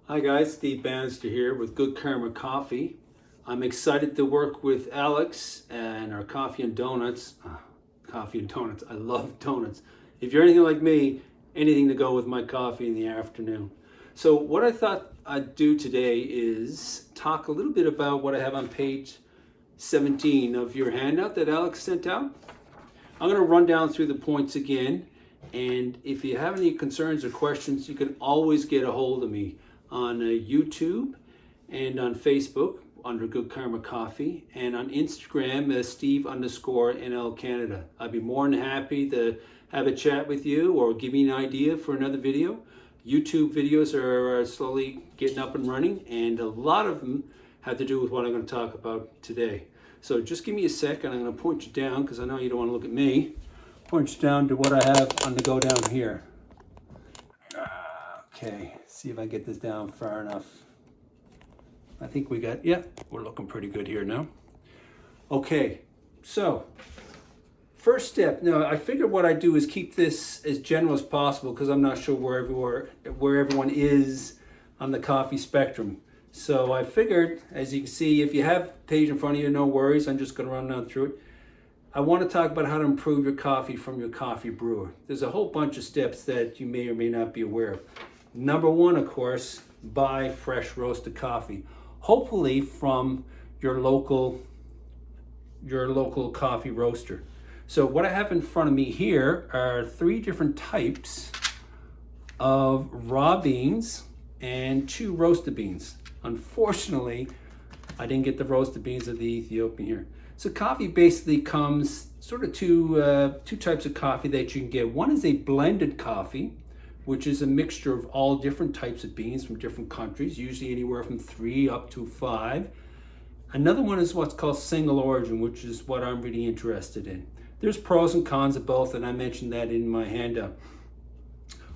Hi guys, Steve Bannister here with Goodkarma Coffee. I'm excited to work with Alex and our coffee and donuts. Coffee and donuts, I love donuts. If you're anything like me, anything to go with my coffee in the afternoon. So what I thought I'd do today is talk a little bit about what I have on page 17 of your handout that Alex sent out. I'm going to run down through the points again, and if you have any concerns or questions, you can always get a hold of me on YouTube and on Facebook under Goodkarma Coffee, and on Instagram as Steve_NL Canada. I'd be more than happy to have a chat with you or give me an idea for another video. YouTube videos are slowly getting up and running, and a lot of them have to do with what I'm going to talk about today. So just give me a second. I'm going to point you down because I know you don't want to look at me. Point you down to what I have on the go down here. Okay, see if I get this down far enough. I think we got, yeah, we're looking pretty good here now. Okay, so first step. Now, I figured what I do is keep this as general as possible because I'm not sure where everyone is on the coffee spectrum. So I figured, as you can see, if you have a page in front of you, no worries. I'm just going to run down through it. I want to talk about how to improve your coffee from your coffee brewer. There's a whole bunch of steps that you may or may not be aware of. Number one, of course, buy fresh roasted coffee. Hopefully from your local coffee roaster. So what I have in front of me here are 3 different types of raw beans and 2 roasted beans. Unfortunately, I didn't get the roasted beans of the Ethiopian here. So coffee basically comes sort of two types of coffee that you can get. One is a blended coffee, which is a mixture of all different types of beans from different countries, usually anywhere from 3 up to 5. Another one is what's called single origin, which is what I'm really interested in. There's pros and cons of both, and I mentioned that in my handout.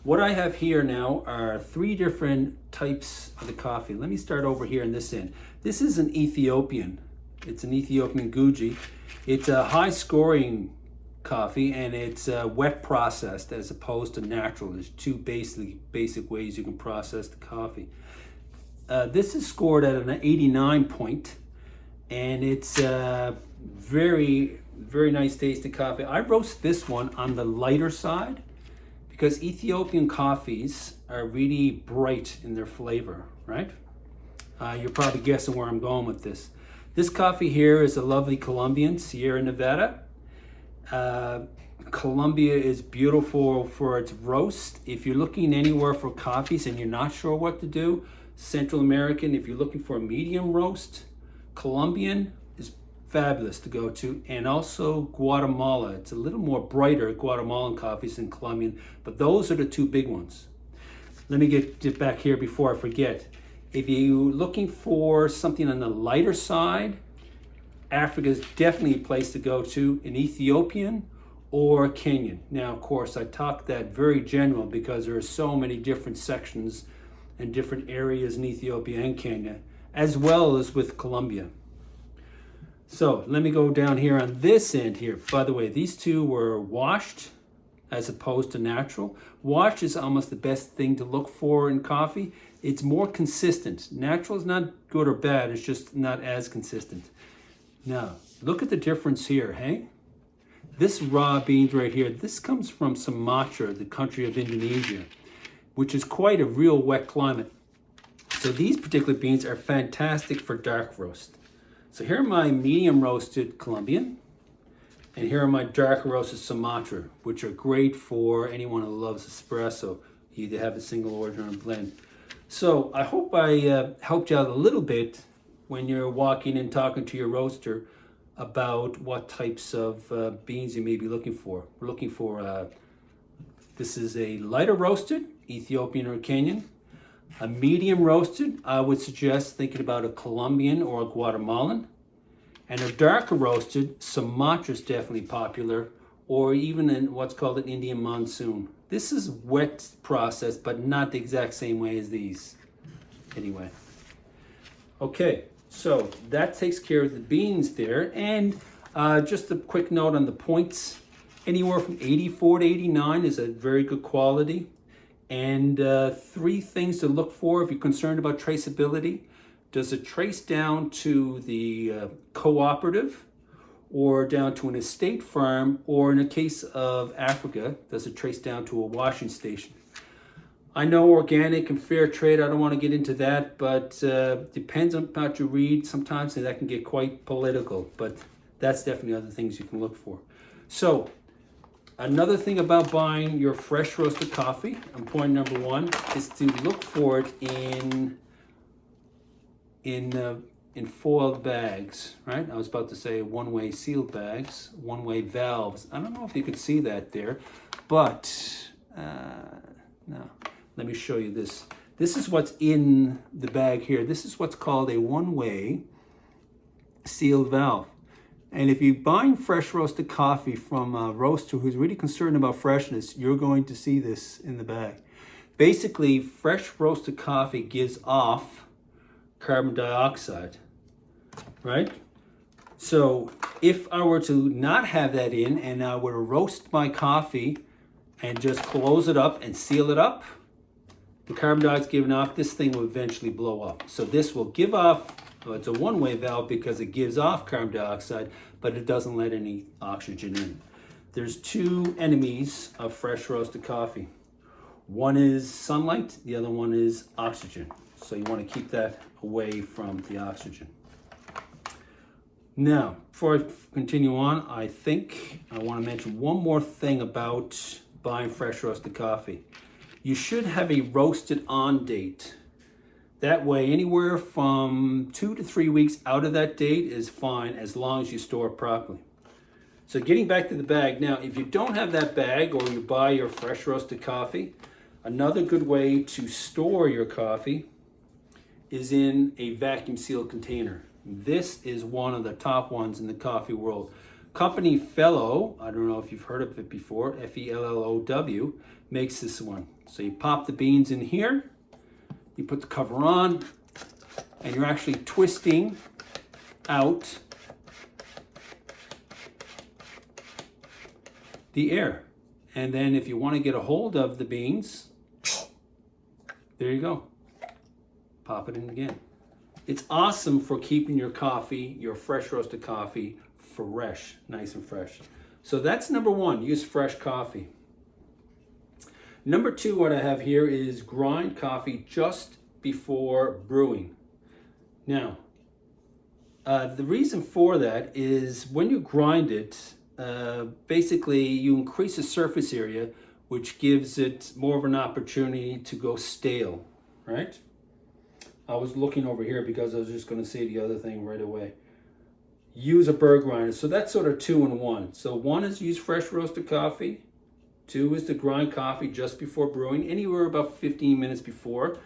What I have here now are 3 different types of the coffee. Let me start over here in this end. This is an Ethiopian. It's an Ethiopian Guji. It's a high scoring coffee, and it's wet processed as opposed to natural. There's 2 basic ways you can process the coffee. This is scored at an 89 point, and it's very, very nice tasting coffee. I roast this one on the lighter side because Ethiopian coffees are really bright in their flavor, right? You're probably guessing where I'm going with this. This coffee here is a lovely Colombian, Sierra Nevada. Colombia is beautiful for its roast. If you're looking anywhere for coffees and you're not sure what to do, Central American, if you're looking for a medium roast, Colombian is fabulous to go to. And also Guatemala. It's a little more brighter Guatemalan coffees than Colombian, but those are the 2 big ones. Let me get back here before I forget. If you're looking for something on the lighter side, Africa is definitely a place to go to, an Ethiopian or Kenyan. Now, of course, I talk that very general because there are so many different sections and different areas in Ethiopia and Kenya, as well as with Colombia. So let me go down here on this end here. By the way, these 2 were washed as opposed to natural. Washed is almost the best thing to look for in coffee. It's more consistent. Natural is not good or bad, it's just not as consistent. Now, look at the difference here, hey? This raw beans right here, this comes from Sumatra, the country of Indonesia, which is quite a real wet climate. So these particular beans are fantastic for dark roast. So here are my medium roasted Colombian, and here are my dark roasted Sumatra, which are great for anyone who loves espresso. You either have a single origin or a blend. So I hope I helped you out a little bit when you're walking and talking to your roaster about what types of beans you may be looking for. We're looking for, this is a lighter roasted, Ethiopian or Kenyan. A medium roasted, I would suggest thinking about a Colombian or a Guatemalan. And a darker roasted, Sumatra is definitely popular, or even in what's called an Indian monsoon. This is wet process, but not the exact same way as these. Anyway. Okay, so that takes care of the beans there. And just a quick note on the points. Anywhere from 84 to 89 is a very good quality. And 3 things to look for if you're concerned about traceability. Does it trace down to the cooperative or down to an estate farm, or in the case of Africa, does it trace down to a washing station? I know organic and fair trade, I don't want to get into that, but depends on what you read. Sometimes that can get quite political, but that's definitely other things you can look for. So, another thing about buying your fresh roasted coffee, and point number 1, is to look for it in foiled bags, right? I was about to say one-way sealed bags, one-way valves. I don't know if you could see that there, but no. Let me show you this. This is what's in the bag here. This is what's called a one-way sealed valve. And if you're buying fresh roasted coffee from a roaster who's really concerned about freshness, you're going to see this in the bag. Basically, fresh roasted coffee gives off carbon dioxide, right? So if I were to not have that in and I were to roast my coffee and just close it up and seal it up, the carbon dioxide given off, this thing will eventually blow up. So this will give off, well, it's a one-way valve because it gives off carbon dioxide, but it doesn't let any oxygen in. There's 2 enemies of fresh roasted coffee. One is sunlight, the other one is oxygen. So you want to keep that away from the oxygen. Now, before I continue on, I think I want to mention one more thing about buying fresh roasted coffee. You should have a roasted on date. That way, anywhere from 2 to 3 weeks out of that date is fine as long as you store it properly. So getting back to the bag, now if you don't have that bag or you buy your fresh roasted coffee, another good way to store your coffee is in a vacuum sealed container. This is one of the top ones in the coffee world. Company Fellow, I don't know if you've heard of it before, Fellow, makes this one. So you pop the beans in here, you put the cover on, and you're actually twisting out the air. And then if you want to get a hold of the beans, there you go. Pop it in again. It's awesome for keeping your coffee, your fresh roasted coffee, fresh, nice and fresh. So that's number 1, use fresh coffee. Number 2, what I have here is grind coffee just before brewing. Now, the reason for that is when you grind it, basically you increase the surface area, which gives it more of an opportunity to go stale, right? I was looking over here because I was just going to say the other thing right away. Use a burr grinder. So that's sort of 2 in 1. So 1 is use fresh roasted coffee. 2 is to grind coffee just before brewing, anywhere about 15 minutes before.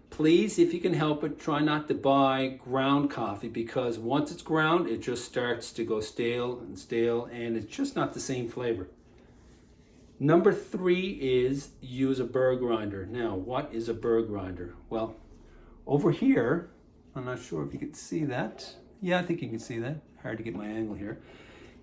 Please, if you can help it, try not to buy ground coffee because once it's ground, it just starts to go stale, and it's just not the same flavor. Number 3 is use a burr grinder. Now, what is a burr grinder? Well, over here, I'm not sure if you can see that. Yeah, I think you can see that. Hard to get my angle here.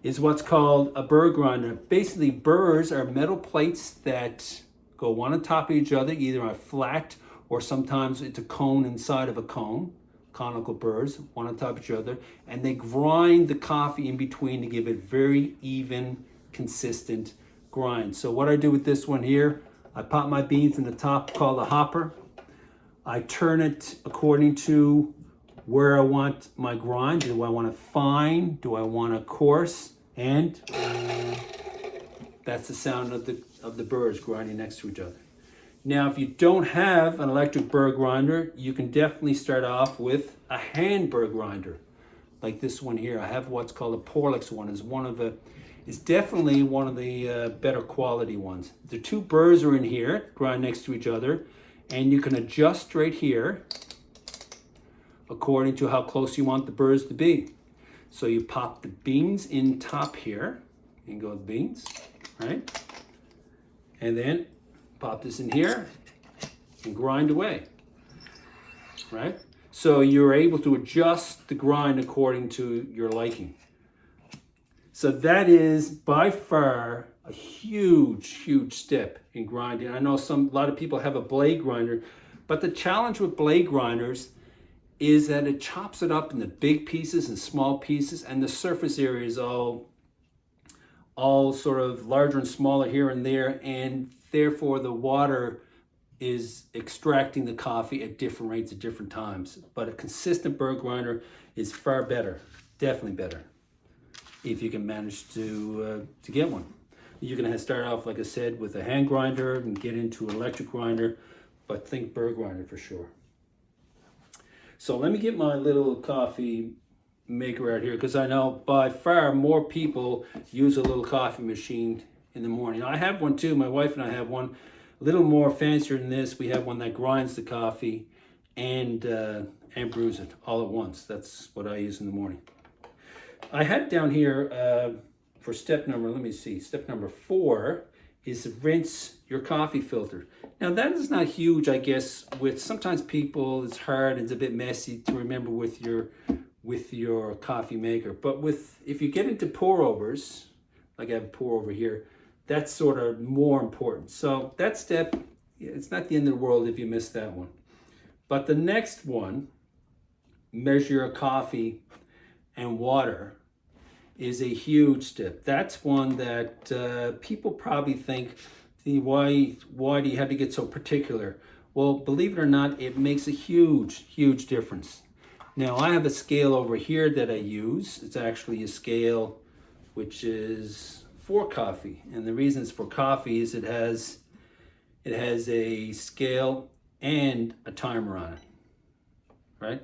Is what's called a burr grinder. Basically, burrs are metal plates that go one on top of each other, either on flat or sometimes it's a cone inside of a cone, conical burrs, one on top of each other, and they grind the coffee in between to give it very even, consistent grind. So what I do with this one here, I pop my beans in the top called a hopper. I turn it according to where I want my grind. Do I want it fine? Do I want it coarse? And that's the sound of the burrs grinding next to each other. Now, if you don't have an electric burr grinder, you can definitely start off with a hand burr grinder, like this one here. I have what's called a Porlex one. It's definitely one of the better quality ones. The 2 burrs are in here, grind next to each other, and you can adjust right here according to how close you want the burrs to be. So you pop the beans in top here, and go with beans, right? And then pop this in here and grind away, right? So you're able to adjust the grind according to your liking. So that is by far a huge step in grinding. I know a lot of people have a blade grinder, but the challenge with blade grinders is that it chops it up into big pieces and small pieces, and the surface area is all sort of larger and smaller here and there, and therefore the water is extracting the coffee at different rates at different times. But a consistent burr grinder is far better, definitely better, if you can manage to get one. You're gonna start off, like I said, with a hand grinder and get into an electric grinder, but think burr grinder for sure. So let me get my little coffee maker out here, because I know by far more people use a little coffee machine in the morning. I have one too. My wife and I have one a little more fancier than this. We have one that grinds the coffee and brews it all at once. That's what I use in the morning. I had down here for step number 4 is to rinse your coffee filter. Now that is not huge, I guess. With sometimes people, it's hard and it's a bit messy to remember with your coffee maker. But if you get into pour overs, like I have a pour over here, that's sort of more important. So that step, it's not the end of the world if you miss that one. But the next one, measure your coffee and water, is a huge step. That's one that people probably think, why do you have to get so particular? Well, believe it or not, it makes a huge difference. Now I have a scale over here that I use. It's actually a scale which is for coffee, and the reason it's for coffee is it has a scale and a timer on it, right?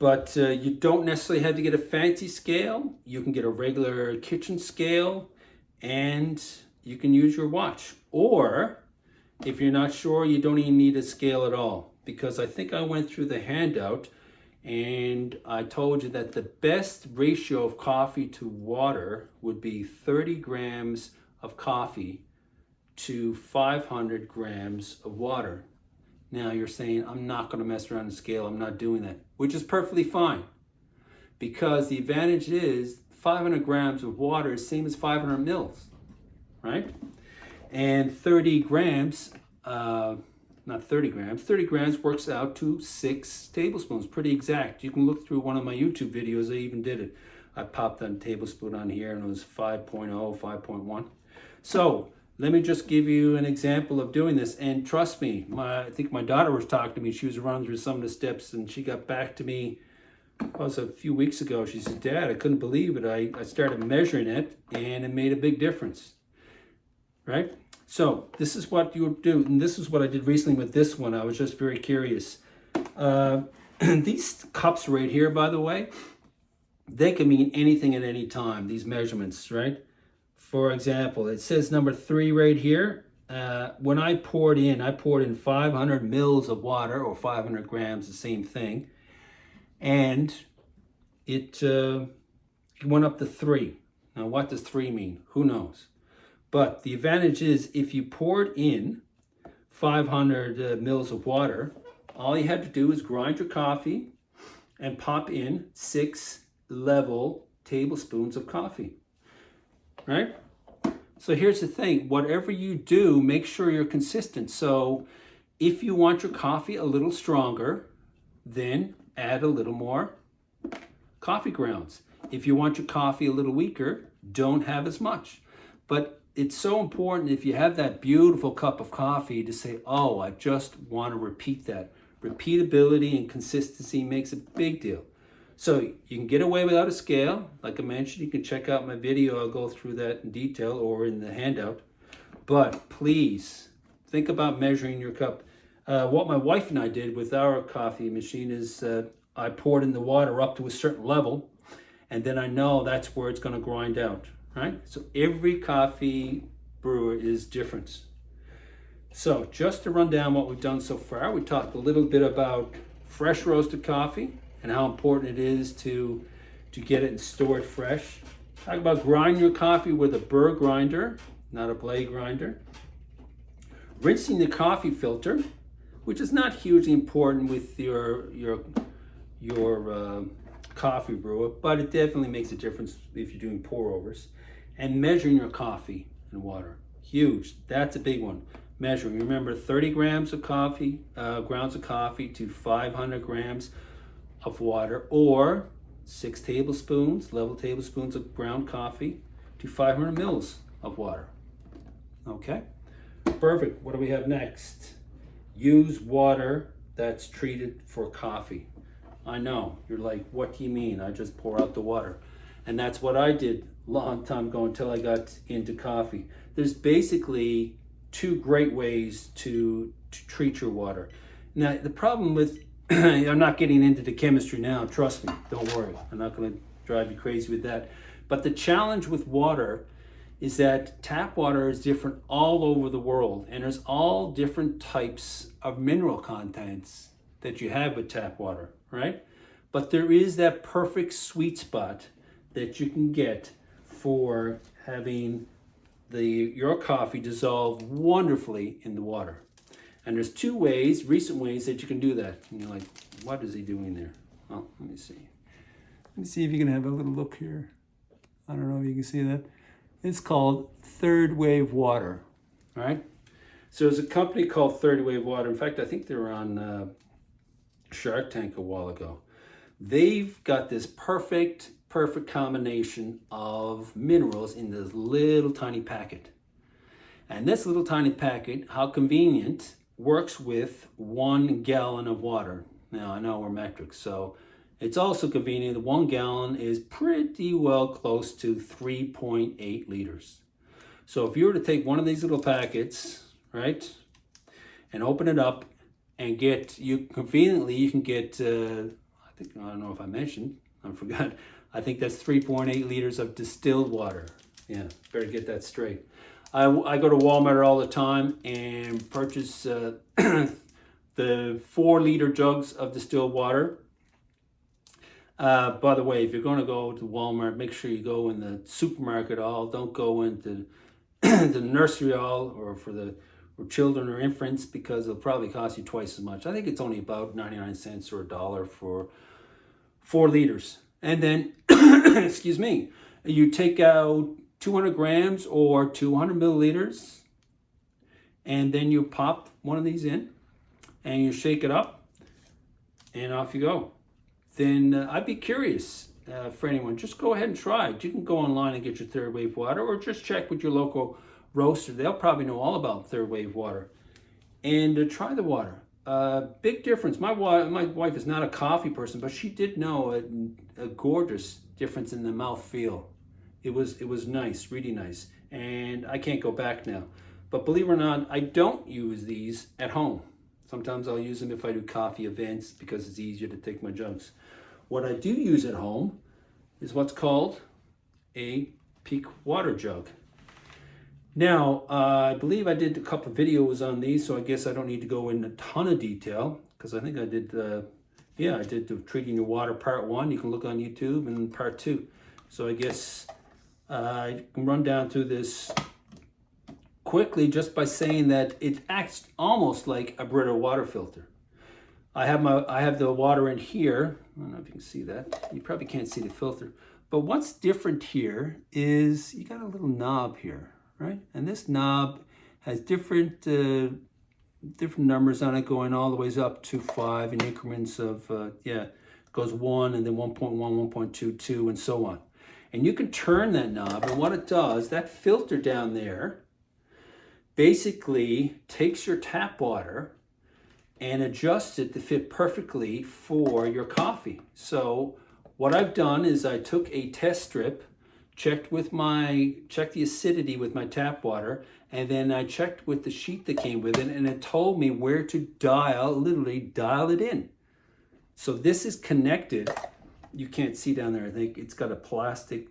But you don't necessarily have to get a fancy scale. You can get a regular kitchen scale, and you can use your watch. Or if you're not sure, you don't even need a scale at all, because I think I went through the handout and I told you that the best ratio of coffee to water would be 30 grams of coffee to 500 grams of water. Now you're saying, I'm not going to mess around the scale. I'm not doing that, which is perfectly fine, because the advantage is 500 grams of water is same as 500 mils, right? And 30 grams, not 30 grams, 30 grams works out to 6 tablespoons, pretty exact. You can look through one of my YouTube videos, I even did it. I popped a tablespoon on here and it was 5.0, 5.1. So let me just give you an example of doing this. And trust me, I think my daughter was talking to me. She was running through some of the steps and she got back to me, it was a few weeks ago. She said, Dad, I couldn't believe it. I started measuring it and it made a big difference, right? So this is what you would do. And this is what I did recently with this one. I was just very curious. These cups right here, by the way, they can mean anything at any time, these measurements, right? For example, it says number 3 right here. When I poured in 500 mils of water, or 500 grams, the same thing. And it went up to 3. Now, what does 3 mean? Who knows? But the advantage is if you poured in 500 mils of water, all you had to do is grind your coffee and pop in 6 level tablespoons of coffee, right? So here's the thing, whatever you do, make sure you're consistent. So if you want your coffee a little stronger, then add a little more coffee grounds. If you want your coffee a little weaker, don't have as much. But it's so important, if you have that beautiful cup of coffee, to say, oh, I just want to repeat that. Repeatability and consistency makes a big deal. So you can get away without a scale. Like I mentioned, you can check out my video. I'll go through that in detail, or in the handout. But please think about measuring your cup. What my wife and I did with our coffee machine is I poured in the water up to a certain level, and then I know that's where it's going to grind out, right? So every coffee brewer is different. So just to run down what we've done so far, we talked a little bit about fresh roasted coffee and how important it is to get it and store it fresh. Talk about grinding your coffee with a burr grinder, not a blade grinder. Rinsing the coffee filter, which is not hugely important with your coffee brewer, but it definitely makes a difference if you're doing pour overs. And measuring your coffee and water. Huge. That's a big one. Measuring. Remember, 30 grams of coffee, grounds of coffee to 500 grams of water, or 6 tablespoons, level tablespoons of ground coffee to 500 mils of water. Okay? Perfect. What do we have next? Use water that's treated for coffee. I know, you're like, what do you mean? I just pour out the water. And that's what I did a long time ago until I got into coffee. There's basically 2 great ways to treat your water. Now, the problem with, I'm not getting into the chemistry now, trust me, don't worry. I'm not going to drive you crazy with that. But the challenge with water is that tap water is different all over the world, and there's all different types of mineral contents that you have with tap water, right? But there is that perfect sweet spot that you can get for having your coffee dissolve wonderfully in the water. And there's 2 ways, recent ways that you can do that. And you're like, what is he doing there? Oh, let me see. Let me see if you can have a little look here. I don't know if you can see that. It's called Third Wave Water, all right? So there's a company called Third Wave Water. In fact, I think they were on Shark Tank a while ago. They've got this perfect combination of minerals in this little tiny packet. And this little tiny packet, how convenient, works with 1 gallon of water. Now, I know we're metric, so it's also convenient. 1 gallon is pretty well close to 3.8 liters. So if you were to take one of these little packets, right, and open it up and you can get, I don't know if I mentioned, I forgot, I think that's 3.8 liters of distilled water. Yeah, better get that straight. I go to Walmart all the time and purchase the 4-liter jugs of distilled water. By the way, if you're going to go to Walmart, make sure you go in the supermarket aisle. Don't go into the nursery aisle or for children or infants, because it'll probably cost you twice as much. I think it's only about 99 cents or $1 for 4 liters. And then, excuse me, you take out 200 grams or 200 milliliters, and then you pop one of these in, and you shake it up, and off you go. Then I'd be curious for anyone, just go ahead and try it. You can go online and get your Third Wave Water, or just check with your local roaster. They'll probably know all about Third Wave Water. And try the water. Big difference. My wife is not a coffee person, but she did know a gorgeous difference in the mouth feel. It was nice, really nice. And I can't go back now. But believe it or not, I don't use these at home. Sometimes I'll use them if I do coffee events because it's easier to take my jugs. What I do use at home is what's called a peak water jug. Now, I believe I did a couple of videos on these, so I guess I don't need to go in a ton of detail, because I think I did the treating your water part 1. You can look on YouTube, and part 2. So I guess I can run down through this quickly just by saying that it acts almost like a Brita water filter. I have the water in here. I don't know if you can see that. You probably can't see the filter. But what's different here is you got a little knob here, right? And this knob has different numbers on it, going all the ways up to 5 in increments of, it goes 1 and then 1.1, 1.22, and so on. And you can turn that knob, and what it does, that filter down there basically takes your tap water and adjusts it to fit perfectly for your coffee. So what I've done is I took a test strip, checked the acidity with my tap water, and then I checked with the sheet that came with it, and it told me where to literally dial it in. So this is connected. You can't see down there. I think it's got a plastic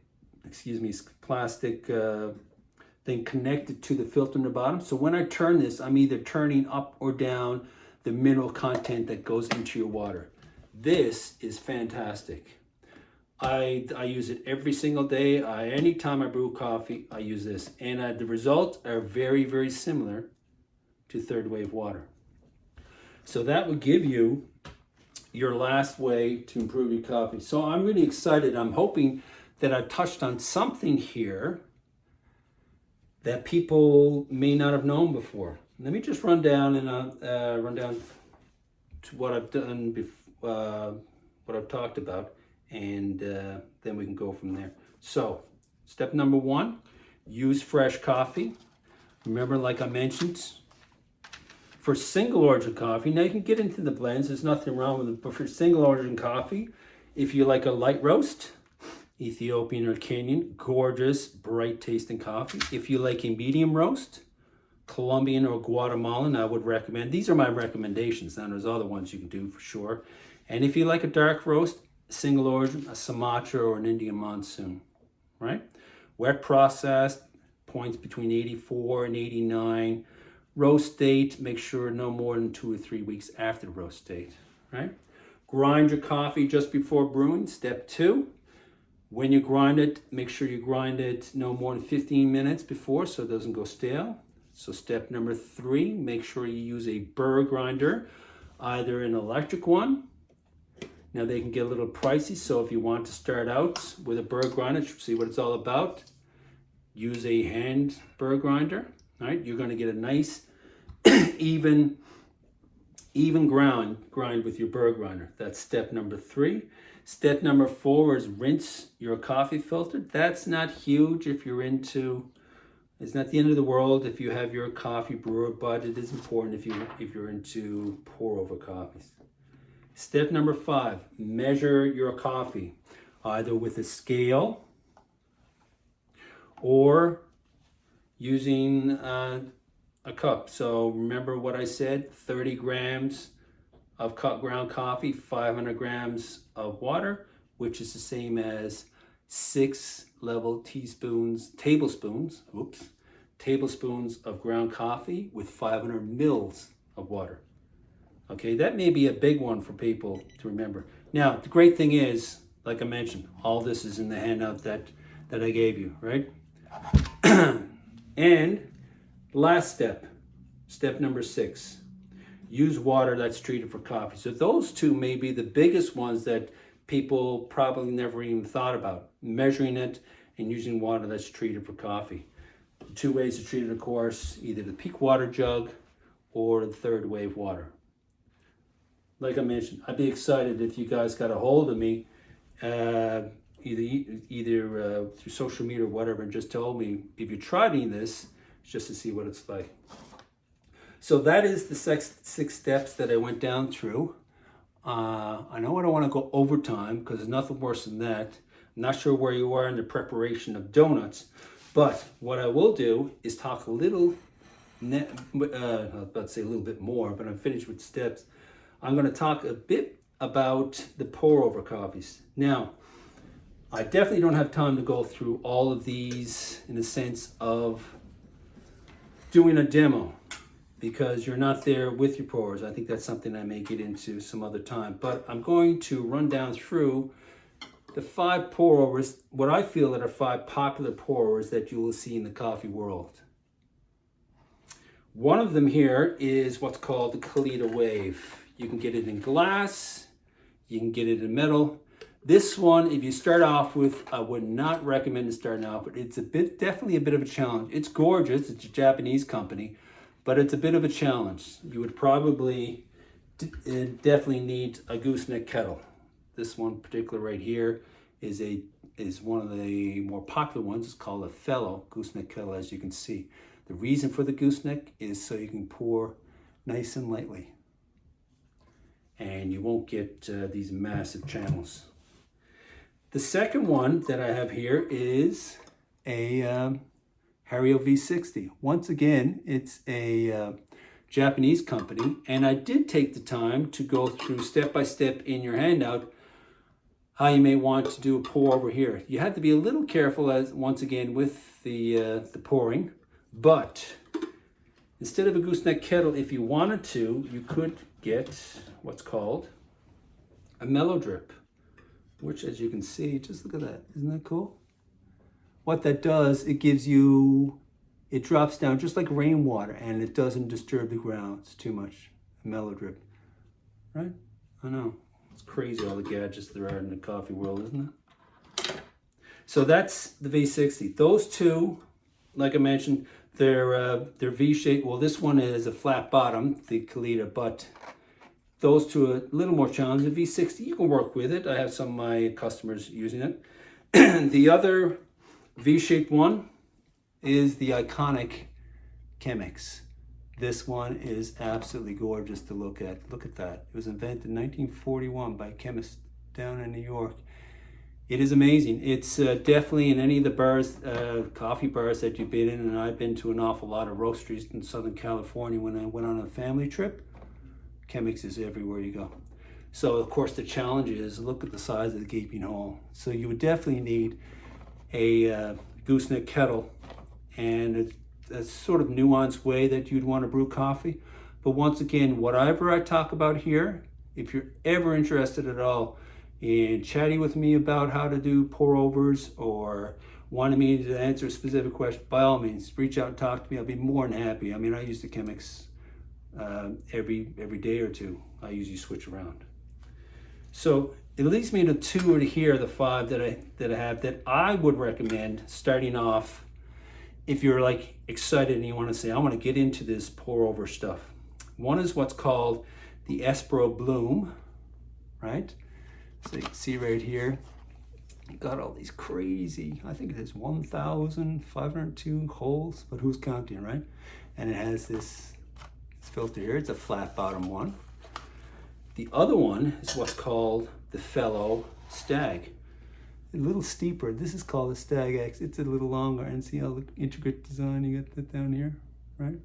thing connected to the filter in the bottom. So when I turn this, I'm either turning up or down the mineral content that goes into your water. This is fantastic. I use it every single day. Anytime I brew coffee, I use this. And the results are very, very similar to Third Wave Water. So that would give you your last way to improve your coffee. So I'm really excited. I'm hoping that I've touched on something here that people may not have known before. Let me just run down to what I've done before, what I've talked about, and then we can go from there. So, step number 1, use fresh coffee. Remember, like I mentioned, for single origin coffee, now you can get into the blends, there's nothing wrong with it, but for single origin coffee, if you like a light roast, Ethiopian or Kenyan, gorgeous, bright tasting coffee. If you like a medium roast, Colombian or Guatemalan, I would recommend. These are my recommendations. Now there's other ones you can do for sure. And if you like a dark roast, single origin, a Sumatra or an Indian Monsoon, right? Wet processed, points between 84 and 89. Roast date, make sure no more than 2 or 3 weeks after the roast date, right? Grind your coffee just before brewing, step 2. When you grind it, make sure you grind it no more than 15 minutes before so it doesn't go stale. So step number 3, make sure you use a burr grinder, either an electric one. Now they can get a little pricey, so if you want to start out with a burr grinder, see what it's all about, use a hand burr grinder, right? You're going to get a nice even grind with your burr grinder. That's step number 3. Step number 4 is rinse your coffee filter. That's not huge if you're into, it's not the end of the world if you have your coffee brewer, but it is important if you're into pour over coffees. Step number 5, measure your coffee, either with a scale or using a cup. So remember what I said, 30 grams of ground coffee, 500 grams of water, which is the same as 6 tablespoons of ground coffee with 500 mils of water. Okay, that may be a big one for people to remember. Now, the great thing is, like I mentioned, all this is in the handout that I gave you, right? And last step number 6, use water that's treated for coffee. So those 2 may be the biggest ones that people probably never even thought about, measuring it and using water that's treated for coffee. The 2 ways to treat it, of course, either the peak water jug or the third wave water. Like I mentioned, I'd be excited if you guys got a hold of me, either through social media or whatever, and just told me if you tried any of this, just to see what it's like. So that is the 6 steps that I went down through. I know I don't want to go overtime because there's nothing worse than that. I'm not sure where you are in the preparation of donuts, but what I will do is talk a little, I was about to say a little bit more, but I'm finished with steps. I'm going to talk a bit about the pour over coffees. Now, I definitely don't have time to go through all of these in the sense of doing a demo, because you're not there with your pourers. I think that's something I may get into some other time. But I'm going to run down through the 5 pour-overs, what I feel that are 5 popular pour-overs that you will see in the coffee world. One of them here is what's called the Kalita Wave. You can get it in glass, you can get it in metal. This one, if you start off with, I would not recommend starting off with. It's definitely a bit of a challenge. It's gorgeous, it's a Japanese company, but it's a bit of a challenge. You would probably definitely need a gooseneck kettle. This one particular right here is one of the more popular ones. It's called a fellow gooseneck kettle, as you can see. The reason for the gooseneck is so you can pour nice and lightly, and you won't get these massive channels. The second one that I have here is a Hario V60. Once again, it's a Japanese company, and I did take the time to go through step by step in your handout how you may want to do a pour over here. You have to be a little careful, as once again, with the pouring, but instead of a gooseneck kettle, if you wanted to, you could get what's called a mellow drip, which, as you can see, just look at that. Isn't that cool? What that does, it drops down just like rainwater, and it doesn't disturb the grounds too much. A mellow drip, right? I know. It's crazy all the gadgets there are in the coffee world, isn't it? So that's the V60. Those 2 like I mentioned, they're V-shaped. Well, this one is a flat bottom, the Kalita, but those two are a little more challenging. The V60, you can work with it. I have some of my customers using it. The other V-shaped one is the iconic Chemex. This one is absolutely gorgeous to look at. Look at that. It was invented in 1941 by a chemist down in New York. It is amazing. It's definitely in any of the bars, coffee bars that you've been in, and I've been to an awful lot of roasteries in Southern California when I went on a family trip. Chemex is everywhere you go. So of course the challenge is look at the size of the gaping hole. So you would definitely need a gooseneck kettle, and a sort of nuanced way that you'd want to brew coffee. But once again, whatever I talk about here, if you're ever interested at all in chatting with me about how to do pour overs or wanting me to answer a specific question, by all means, reach out and talk to me. I'll be more than happy. I mean, I use the Chemex every day or two. I usually switch around. So it leads me to two here, the five that I have that I would recommend starting off if you're like excited and you want to say, I want to get into this pour over stuff. One is what's called the Espro Bloom, right? So you can see right here, got all these crazy, I think it is 1,502 holes, but who's counting, right? And it has this filter here. It's a flat bottom one. The other one is what's called the Fellow Stag. A little steeper. This is called a Stag X. It's a little longer, and see how the intricate design, you get that down here, right?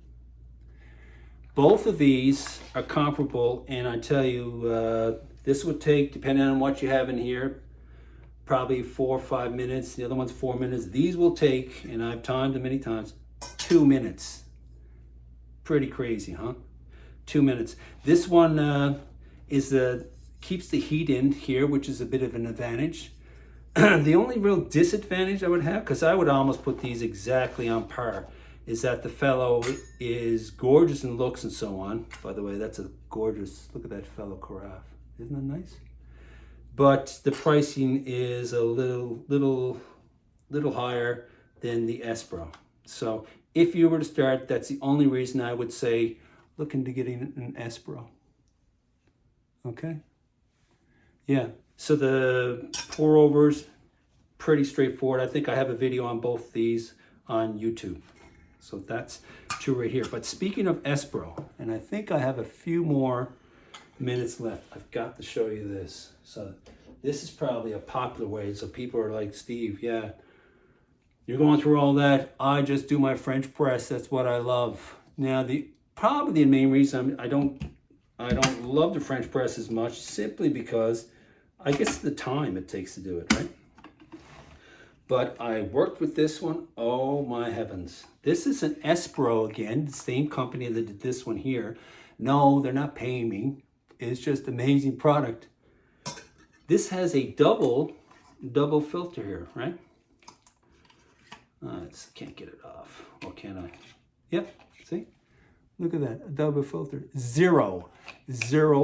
Both of these are comparable, and I tell you, this would take, depending on what you have in here, probably 4 or 5 minutes. The other one's 4 minutes. These will take, and I've timed them many times, 2 minutes. Pretty crazy, huh? 2 minutes. This one keeps the heat in here, which is a bit of an advantage. The only real disadvantage I would have, because I would almost put these exactly on par, is that the Fellow is gorgeous in looks and so on. By the way, that's a gorgeous, look at that Fellow carafe. Isn't that nice? But the pricing is a little higher than the Espro. So if you were to start, that's the only reason I would say look into getting an Espro. Okay? Yeah. So the pour overs, pretty straightforward. I think I have a video on both these on YouTube. So that's two right here. But speaking of Espro, and I think I have a few more minutes left, I've got to show you this. So this is probably a popular way. So people are like, Steve, yeah, you're going through all that. I just do my French press. That's what I love. Now, probably the main reason I don't love the French press as much, simply because I guess the time it takes to do it, right? But I worked with this one. Oh my heavens. This is an Espro again, the same company that did this one here. No, they're not paying me. It's just amazing product. This has a double filter here, right? Can't get it off. Or can I? Yep, see? Look at that, a double filter. Zero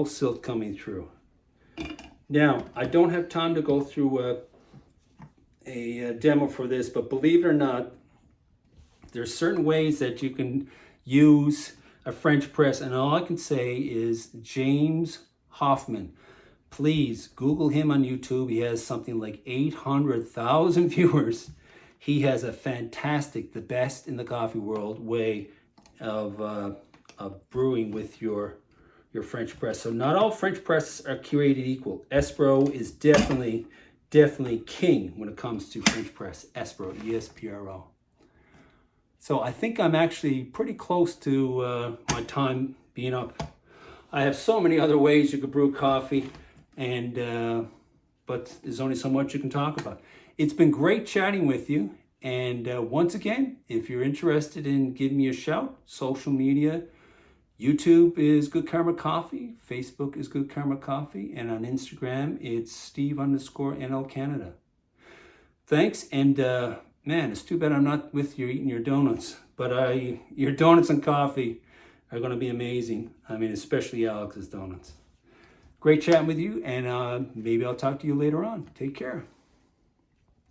silt coming through. Now, I don't have time to go through a demo for this, but believe it or not, there's certain ways that you can use a French press, and all I can say is James Hoffman. Please Google him on YouTube. He has something like 800,000 viewers. He has a fantastic, the best in the coffee world way of brewing with your French press. So not all French presses are created equal. Espro is definitely king when it comes to French press. Espro, E-S-P-R-O. So I think I'm actually pretty close to my time being up. I have so many other ways you could brew coffee, and but there's only so much you can talk about. It's been great chatting with you. And once again, if you're interested in giving me a shout, social media, YouTube is Goodkarma Coffee, Facebook is Goodkarma Coffee, and on Instagram, it's Steve_NL Canada. Thanks, and man, it's too bad I'm not with you eating your donuts, but your donuts and coffee are going to be amazing. I mean, especially Alex's donuts. Great chatting with you, and maybe I'll talk to you later on. Take care.